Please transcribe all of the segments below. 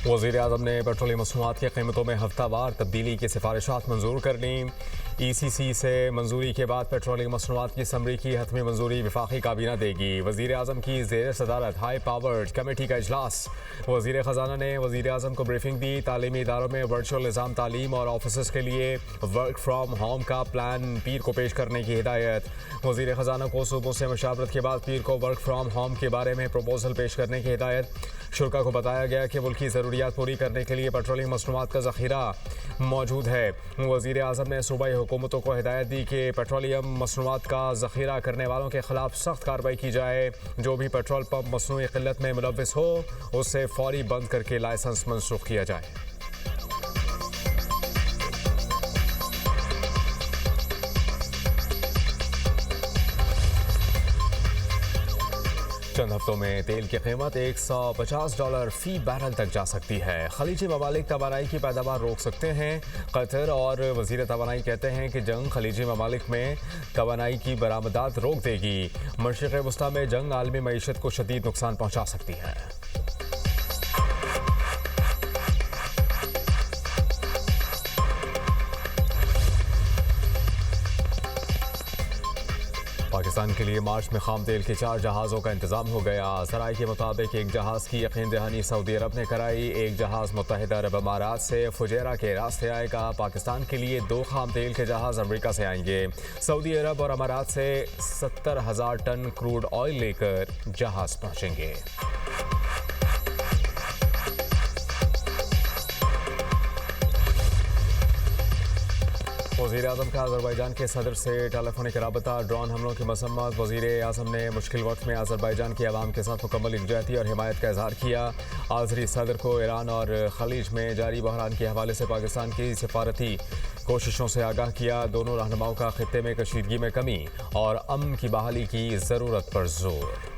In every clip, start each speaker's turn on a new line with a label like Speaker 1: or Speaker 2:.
Speaker 1: वज़ीर-ए-आज़म ने पेट्रोलियम मसनूआत की कीमतों में हफ्तावार तब्दीली की सिफारिशात मंजूर कर ली। ECC से मंजूरी के बाद पेट्रोलियम मसनूआत की समरी की हतमी मंजूरी वफाकी काबीना देगी। वज़ीर-ए-आज़म की ज़ेर सदारत हाई पावर्ड कमेटी का इजलास। वज़ीर ख़जाना ने वज़ीर-ए-आज़म को ब्रीफिंग दी। तालीमी इदारों में वर्चुअल निज़ाम तालीम और ऑफिस के लिए वर्क फ्राम होम का प्लान पीर को पेश करने की हिदायत। वज़ीर ख़जाना को सूबों से मशावरत के बाद पीर को वर्क फ्राम होम के बारे में प्रपोजल पेश करने की हिदायत। शुरा को बताया गया कि मुल्क की ज़रूरियात पूरी करने के लिए पेट्रोलियम मसनूआत का ज़ख़ीरा मौजूद है। वज़ीर-ए-आज़म ने सूबाई हुकूमतों को हिदायत दी कि पेट्रोलियम मसनूआत का ज़ख़ीरा करने वालों के खिलाफ सख्त कार्रवाई की जाए। जो भी पेट्रोल पंप मसनूई क़िल्लत में मुलव्विस हो उसे फौरी बंद करके लाइसेंस मनसूख किया जाए। चंद हफ्तों में तेल की कीमत $150 फी बैरल तक जा सकती है। खलीजी ममालिक तवानाई की पैदावार रोक सकते हैं। कतर और वज़ीर तवानाई कहते हैं कि जंग खलीजी ममालिक में तवानाई की बरामदात रोक देगी। मशरिक़ वस्ता में जंग आलमी मईशत को शदीद नुकसान पहुँचा सकती है। पाकिस्तान के लिए मार्च में खाम तेल के 4 जहाज़ों का इंतजाम हो गया। ज़राए के मुताबिक एक जहाज़ की यकीन दहानी सऊदी अरब ने कराई। एक जहाज़ मुत्तहिदा अरब अमारात से फुजैरा के रास्ते आएगा। पाकिस्तान के लिए 2 खाम तेल के जहाज़ अमरीका से आएंगे। सऊदी अरब और अमारात से 70,000 टन क्रूड ऑयल लेकर जहाज़ पहुँचेंगे। वज़ीर-ए-आज़म का अज़रबैजान के सदर से टेलीफोनिक राबता। ड्रोन हमलों की मसम्मत। वज़ीर-ए-आज़म ने मुश्किल वक्त में अज़रबैजान की आवाम के साथ मुकम्मल यकजहती और हिमायत का इज़हार किया। आज़री सदर को ईरान और खलीज में जारी बहरान के हवाले से पाकिस्तान की सिफारती कोशिशों से आगाह किया। दोनों रहनुमाओं का खित्ते में कशीदगी में कमी और अमन की बहाली की ज़रूरत पर जोर।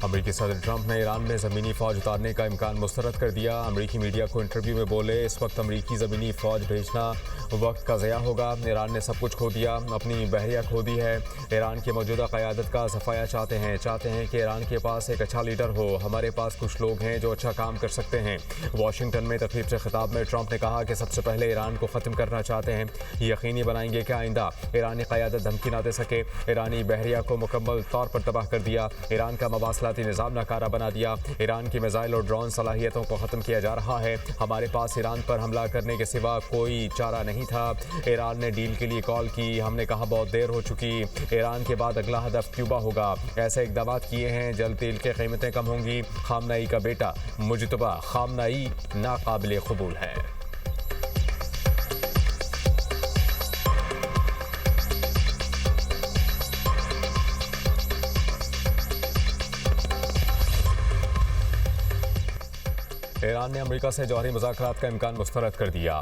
Speaker 1: अमरीकी सदर ट्रंप ने ईरान में ज़मीनी फ़ौज उतारने का इम्कान मुस्तरद कर दिया। अमरीकी मीडिया को इंटरव्यू में बोले, इस वक्त अमरीकी ज़मीनी फ़ौज भेजना वक्त का ज़या होगा। ईरान ने सब कुछ खो दिया, अपनी बहरिया खो दी है। ईरान की मौजूदा क़यादत का सफाया चाहते हैं कि ईरान के पास एक अच्छा लीडर हो। हमारे पास कुछ लोग हैं जो अच्छा काम कर सकते हैं। वाशिंगटन में तकरीब से खिताब में ट्रंप ने कहा कि सबसे पहले ईरान को ख़त्म करना चाहते हैं। यकीनी बनाएंगे कि आइंदा ईरानी क़यादत धमकी ना दे सके। ईरानी बहरिया को मुकम्मल तौर पर तबाह कर दिया। ईरान का मवासलाती निज़ाम नाकारा बना दिया। ईरान की मिसाइल और ड्रोन सलाहियतों को ख़त्म किया जा रहा है। हमारे पास ईरान पर हमला करने के सिवा कोई चारा नहीं था। ईरान ने डील के लिए कॉल की। हमने कहा बहुत देर हो चुकी। ईरान के बाद अगला हदफ क्यूबा होगा। ऐसे इक़दाम किए हैं, जल्द तेल की कीमतें कम होंगी। खामनाई का बेटा मुजतबा खामनाई नाकाबिल क़बूल है। ईरान ने अमेरिका से जौहरी मुज़ाकरात का इम्कान मुस्तरद कर दिया।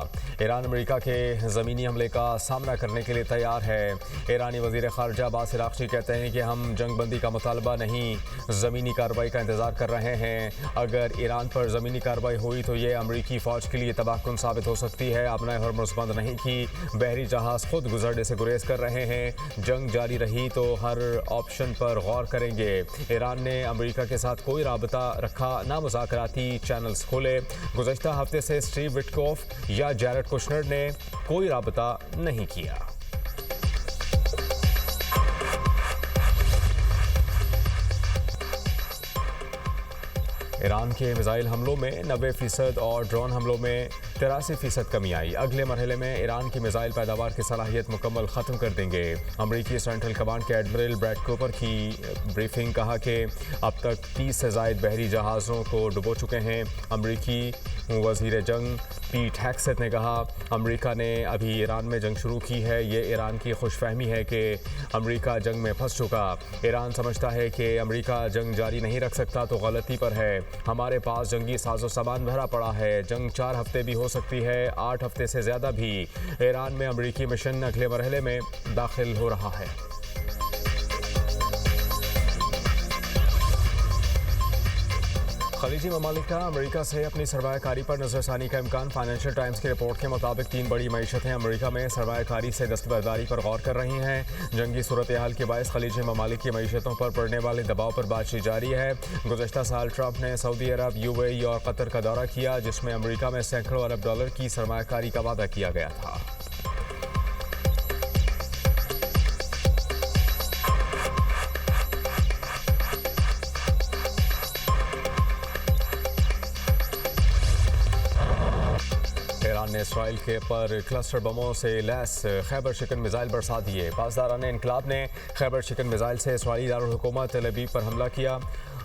Speaker 1: ईरान अमेरिका के ज़मीनी हमले का सामना करने के लिए तैयार है। ईरानी वज़ीर ख़ारजा अब्बास अराग़ची कहते हैं कि हम जंग बंदी का मुतालबा नहीं, ज़मीनी कार्रवाई का इंतज़ार कर रहे हैं। अगर ईरान पर ज़मीनी कार्रवाई हुई तो ये अमरीकी फ़ौज के लिए तबाहकुन साबित हो सकती है। आपने हरमुज़ बंद नहीं की, बहरी जहाज़ खुद गुजरने से गुरेज कर रहे हैं। जंग जारी रही तो हर ऑप्शन पर गौर करेंगे। ईरान ने अमरीका के साथ कोई राबता रखा ना मुज़ाकराती चैनल्स खोले। गुज़श्ता हफ्ते से स्टीव विटकॉफ या जैरेड कुशनर ने कोई राबता नहीं किया। ईरान के मिसाइल हमलों में 90% और ड्रोन हमलों में 83% कमी आई। अगले मरहले में ईरान की मिसाइल पैदावार की सलाहियत मुकम्मल ख़त्म कर देंगे। अमरीकी सेंट्रल कमांड के एडमिरल ब्रैड कूपर की ब्रीफिंग। कहा कि अब तक 30 से ज़ायद बहरी जहाज़ों को डुबो चुके हैं। अमरीकी वज़ीर जंग पीट हेग्सेथ ने कहा, अमरीका ने अभी ईरान में जंग शुरू की है। ये ईरान की खुशफहमी है कि अमरीका जंग में फंस चुका। ईरान समझता है कि अमरीका जंग जारी नहीं रख सकता तो गलती पर है। हमारे पास जंगी साजो सामान भरा पड़ा है। जंग 4 हफ्ते भी हो सकती है, 8 हफ्ते से ज़्यादा भी। ईरान में अमरीकी मिशन अगले मरहले में दाखिल हो रहा है। खलीजी ममालिक का अमेरिका से अपनी सरमायाकारी पर नजरसानी का इम्कान। फाइनेंशियल टाइम्स की रिपोर्ट के मुताबिक 3 बड़ी मईशतें अमेरिका में सरमायाकारी से दस्तबरदारी पर गौर कर रही हैं। जंगी सूरत हाल के बायस खलीजी ममालिक की मईशतों पर पड़ने वाले दबाव पर बातचीत जारी है। गुज़श्ता साल ट्रंप ने सऊदी अरब, UAE और कतर का दौरा किया, जिसमें अमेरिका में सैकड़ों अरब डॉलर की सरमायाकारी का वादा किया गया था। ईरान ने इसराइल के पर क्लस्टर बमों से लैस खैबर शिकन मिसाइल बरसा दिए। पासदारान इनकलाब ने खैबर शिकन मिसाइल से इसराइली दारुल हुकूमत तेल अवीव पर हमला किया।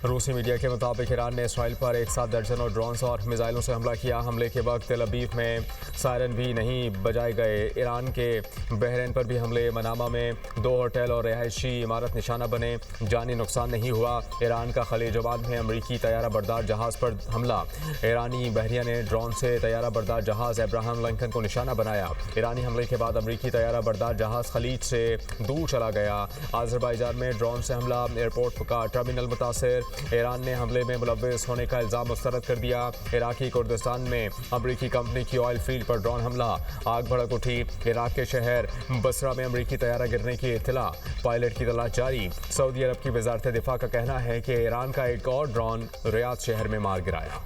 Speaker 1: रूसी मीडिया के मुताबिक ईरान ने इसराइल पर एक साथ दर्जनों ड्रोन्स और मिसाइलों से हमला किया। हमले के वक्त तेल अवीव में सायरन भी नहीं बजाए गए। ईरान के बहरीन पर भी हमले। मनामा में 2 होटल और रिहायशी इमारत निशाना बने, जानी नुकसान नहीं हुआ। ईरान का खलीज ओमान में अमरीकी तैयारा बरदार जहाज़ पर हमला। ईरानी बहरिया ने ड्रोन से तैयारा बरदार जहाज़ अब्राहम लिंकन को निशाना बनाया। ईरानी हमले के बाद अमरीकी तैयारा बरदार जहाज़ खलीज से दूर चला गया। अज़रबैजान में ड्रोन से हमला, एयरपोर्ट का टर्मिनल मुतासर। ईरान ने हमले में मुलव्वस होने का इल्ज़ाम मुस्तरद कर दिया। इराकी कुर्दिस्तान में अमरीकी कंपनी की ऑयल फील्ड पर ड्रोन हमला, आग भड़क उठी। इराक के शहर बसरा में अमरीकी तैयारा गिरने की इत्तला, पायलट की तलाश जारी। सऊदी अरब की वजारत दिफा का कहना है कि ईरान का एक और ड्रोन रियाद शहर में मार गिराया।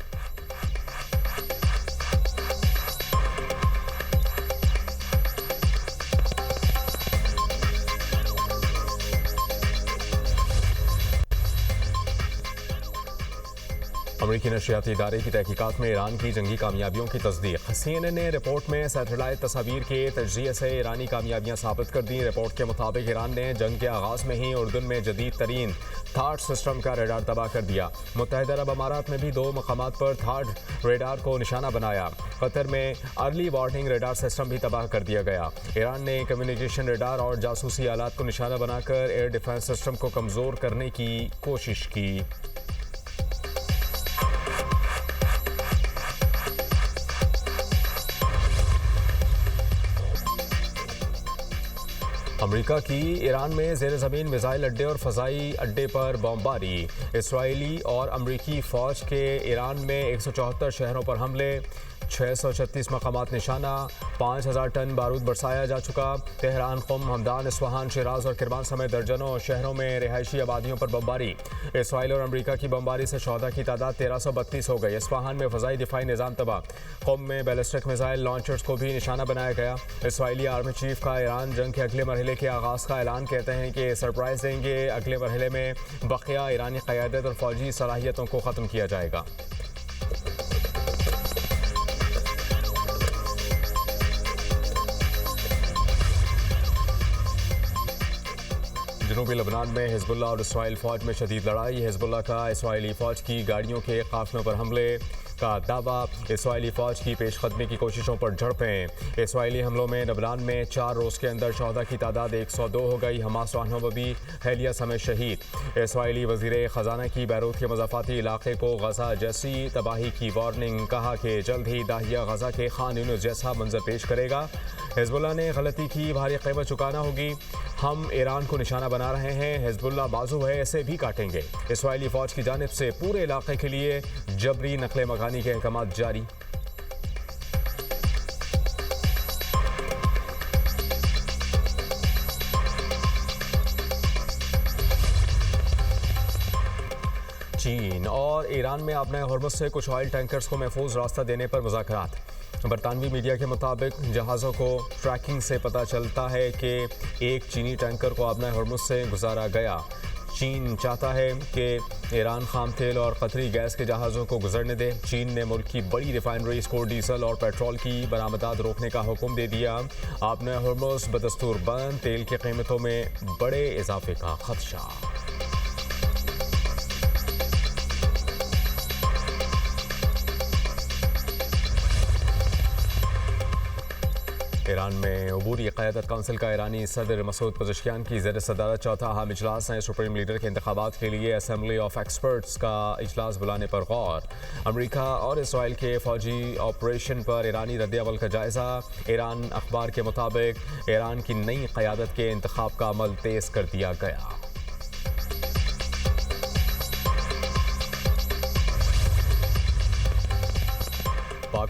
Speaker 1: अमरीकी नशरियाती इदारे की तहकीकात में ईरान की जंगी कामयाबियों की तस्दीक। CNN ने रिपोर्ट में सैटेलाइट तस्वीर के तजज़िये से ईरानी कामयाबियां साबित कर दी। रिपोर्ट के मुताबिक ईरान ने जंग के आगाज़ में ही उर्दन में जदीद तरीन थाड सिस्टम का रेडार तबाह कर दिया। मुत्तहिदा अरब अमारात में भी 2 मकामात पर थाड रेडार को निशाना बनाया। कतर में अर्ली वार्निंग रेडार सिस्टम भी तबाह कर दिया गया। ईरान ने कम्युनिकेशन रेडार और जासूसी आलात को निशाना बनाकर एयर डिफेंस सिस्टम को कमज़ोर करने की कोशिश की। अमेरिका की ईरान में ज़ेर ज़मीन मिसाइल अड्डे और फ़ज़ाई अड्डे पर बमबारी। इसराइली और अमरीकी फ़ौज के ईरान में 174 शहरों पर हमले, 636 मकामात निशाना, 5000 टन बारूद बरसाया जा चुका। Tehran, Qom, Hamdan, Isfahan, Siraj और किरमान समेत दर्जनों शहरों में रिहायशी आबादियों पर बमबारी। इसराइल और अमरीका की बमबारी से शहदा की तादाद 1332 हो गई। इस्फ़हान में फ़ज़ाई दिफाई निज़ाम तबाह। क़ुम में बैलिस्टिक मिसाइल लॉन्चर्स को भी निशाना बनाया गया। इसराइली आर्मी चीफ का ईरान जंग के अगले मरहले के आगाज़ का ऐलान। कहते हैं कि सरप्राइज़ देंगे। अगले मरहले में बकिया ईरानी क़यादत और फ़ौजी सलाहियतों को ख़त्म किया जाएगा। जनूबी लबनान में हिजबुल्लाह और इसराइल फ़ौज में शदीद लड़ाई। हिजबुल्लाह का इसराइली फ़ौज की गाड़ियों के काफ़िलों पर हमले का दावा। इसराइली फ़ौज की पेशकदमी की कोशिशों पर झड़पें। इसराइली हमलों में लबनान में 4 रोज़ के अंदर शहदा की तादाद 102 हो गई। हमास रहनुमा भी हेलिया समेत शहीद। इसराइली वज़ीर ख़जाना की बैरूत के मज़ाफ़ाती इलाके को गज़ा जैसी तबाही की वार्निंग। कहा कि जल्द ही दाहिया गज़ा के खान यूनुस जैसा मंजर पेश करेगा। हिजबुल्लाह ने गलती की, भारी कीमत चुकाना होगी। हम ईरान को निशाना बना रहे हैं। हिजबुल्लाह बाजू है, इसे भी काटेंगे। इसराइली फ़ौज की जानिब से पूरे इलाके के लिए जबरी नकले मकानी के अहकाम जारी। चीन और ईरान में अपने हॉर्मुज़ से कुछ ऑयल टैंकर्स को महफूज रास्ता देने पर मुज़ाकरात। बरतानवी मीडिया के मुताबिक जहाज़ों को ट्रैकिंग से पता चलता है कि एक चीनी टैंकर को अपने हॉर्मुज़ से गुजारा गया। चीन चाहता है कि ईरान खाम तेल और कतरी गैस के जहाज़ों को गुजरने दे। चीन ने मुल्क की बड़ी रिफाइनरीज को डीजल और पेट्रोल की बरामदात रोकने का हुक्म दे दिया। अपने हॉर्मुज़ बदस्तूर बंद, तेल की कीमतों में बड़े इजाफे का खदशा। ईरान में अबूरी क़यादत काउंसिल का ईरानी सदर मसूद पज़ेश्कियान की ज़ेर सदारत चौथा अहम इजलास है। सुप्रीम लीडर के इंतखाबात के लिए असेंबली ऑफ एक्सपर्ट्स का इजलास बुलाने पर गौर। अमरीका और इसराइल के फ़ौजी ऑपरेशन पर ईरानी रद्द-ए-अमल का जायज़ा। ईरान अखबार के मुताबिक ईरान की नई क़यादत के इंतखाब का अमल तेज़ कर दिया गया।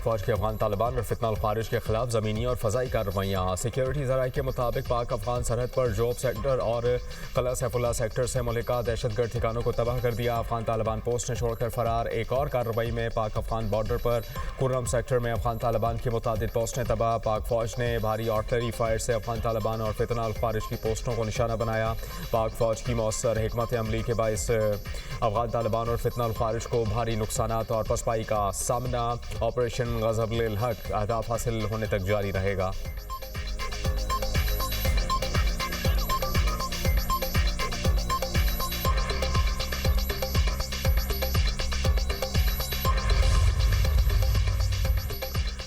Speaker 1: फौज के अफगान तालिबान और फितना खारिज के खिलाफ ज़मीनी और फ़ज़ाई कार्रवाइयाँ। सिक्योरिटी ज़राए के मुताबिक पाक अफगान सरहद पर जोब सेक्टर और कला सैफुल्ला सेक्टर से मुल्का दहशतगर्द ठिकानों को तबाह कर दिया। अफगान तालिबान पोस्ट ने छोड़कर फरार। एक और कार्रवाई में पाक अफगान बॉर्डर पर कुर्रम सेक्टर में अफगान तालिबान की मुतादिद पोस्टें तबाह। पाक फौज ने भारी आर्टिलरी फायर से अफगान तालिबान और फितना खारिज की पोस्टों को निशाना बनाया। पाक फौज की मौसर हिकमत अमली के बाइस अफगान तालिबान और फितना खारिज को भारी नुकसानात और पसपाई का सामना। ऑपरेशन गज़ब-उल हक अहदाफ हासिल होने तक जारी रहेगा।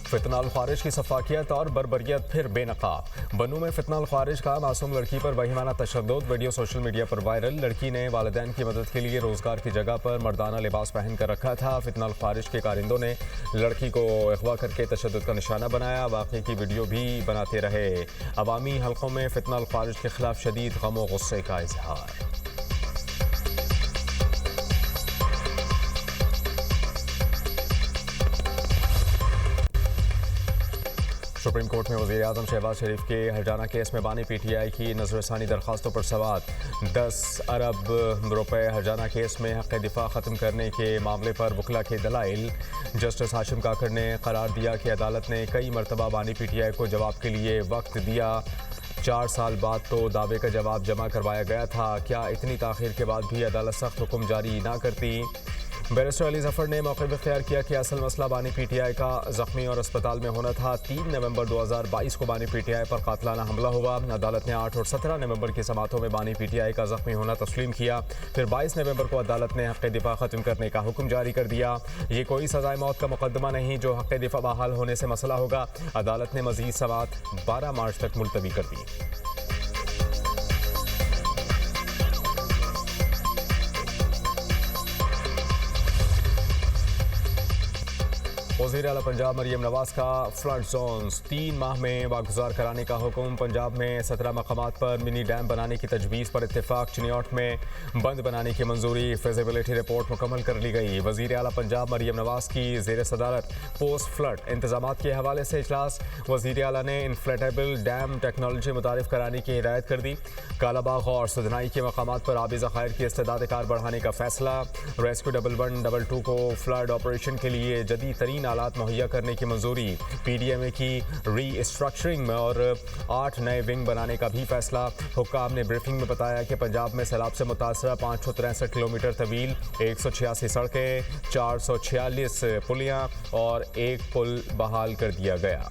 Speaker 1: फितनाल खारिज की सफाकियत और बर्बरियत फिर बेनकाब। बनू में फितनाल खारिज का मासूम लड़की पर वहीमाना तशद्दुद वीडियो सोशल मीडिया पर वायरल। लड़की ने वालिदैन की मदद के लिए रोजगार की जगह पर मर्दाना लिबास पहन कर रखा था। फितनाल खारिज के कारिंदों ने लड़की को अगवा करके तशद्दुद का निशाना बनाया। वाक़े की वीडियो भी बनाते रहे। अवामी हल्कों में फितनाल खारिज के खिलाफ शदीद गम व गुस्से का इजहार। सुप्रीम कोर्ट में वज़ीर आज़म शहबाज शरीफ के हरजाना केस में बानी PTI की नज़रसानी दरखास्तों पर सवाल। 10 अरब रुपए हरजाना केस में हक़ दिफा ख़त्म करने के मामले पर वकला के दलाइल। जस्टिस हाशिम काकड़ ने करार दिया कि अदालत ने कई मरतबा बानी PTI को जवाब के लिए वक्त दिया। 4 साल बाद तो दावे का जवाब जमा करवाया गया था। क्या इतनी ताख़ीर के बाद भी अदालत सख्त हुक्म जारी ना करती? बैरिस्टर अली जफर ने मौक़िफ़ इख्तियार किया कि असल मसला बानी PTI का ज़ख्मी और अस्पताल में होना था। 3 नवंबर 2022 को बानी PTI पर कातलाना हमला हुआ। अदालत ने 8 और 17 नवंबर की समातों में बानी PTI का ज़ख्मी होना तस्लीम किया। फिर 22 नवंबर को अदालत ने हक़ दिफा ख़त्म करने का हुक्म जारी कर दिया। ये कोई सज़ाए मौत का मुकदमा नहीं जो हक़ दिफा बहाल होने से मसला होगा। अदालत ने मज़ीद समात 12 मार्च तक मुलतवी कर दी। वज़ीर आला पंजाब मरियम नवाज का फ्लड जोन्स 3 माह में वागुजार कराने का हुक्म। पंजाब में 17 मकामात पर मिनी डैम बनाने की तजवीज़ पर इत्तेफाक। चिनियाट में बंद बनाने की मंजूरी। फिजिबिलिटी रिपोर्ट मुकम्मल कर ली गई। वज़ीर आला पंजाब मरियम नवाज की ज़ेर सदारत पोस्ट फ्लड इंतजामात के हवाले से इजलास। वज़ीर आला ने इन्फ्लेटेबल डैम टेक्नोलॉजी मुतारिफ कराने की हिदायत कर दी। कालाबाग और सुधनाई के मकामात पर आबी ज़खायर की इस्तेदाद कार बढ़ाने का फैसला। रेस्क्यू 11-12 को फ्लड ऑपरेशन के लिए जदीद तरीन आलात मुहैया करने की मंजूरी। PDMA की री-स्ट्रक्चरिंग में और 8 नए विंग बनाने का भी फैसला। हुक्काम ने ब्रीफिंग में बताया कि पंजाब में सैलाब से मुतासरा 563 किलोमीटर तवील 186 सड़कें, 446 पुलियाँ और 1 पुल बहाल कर दिया गया।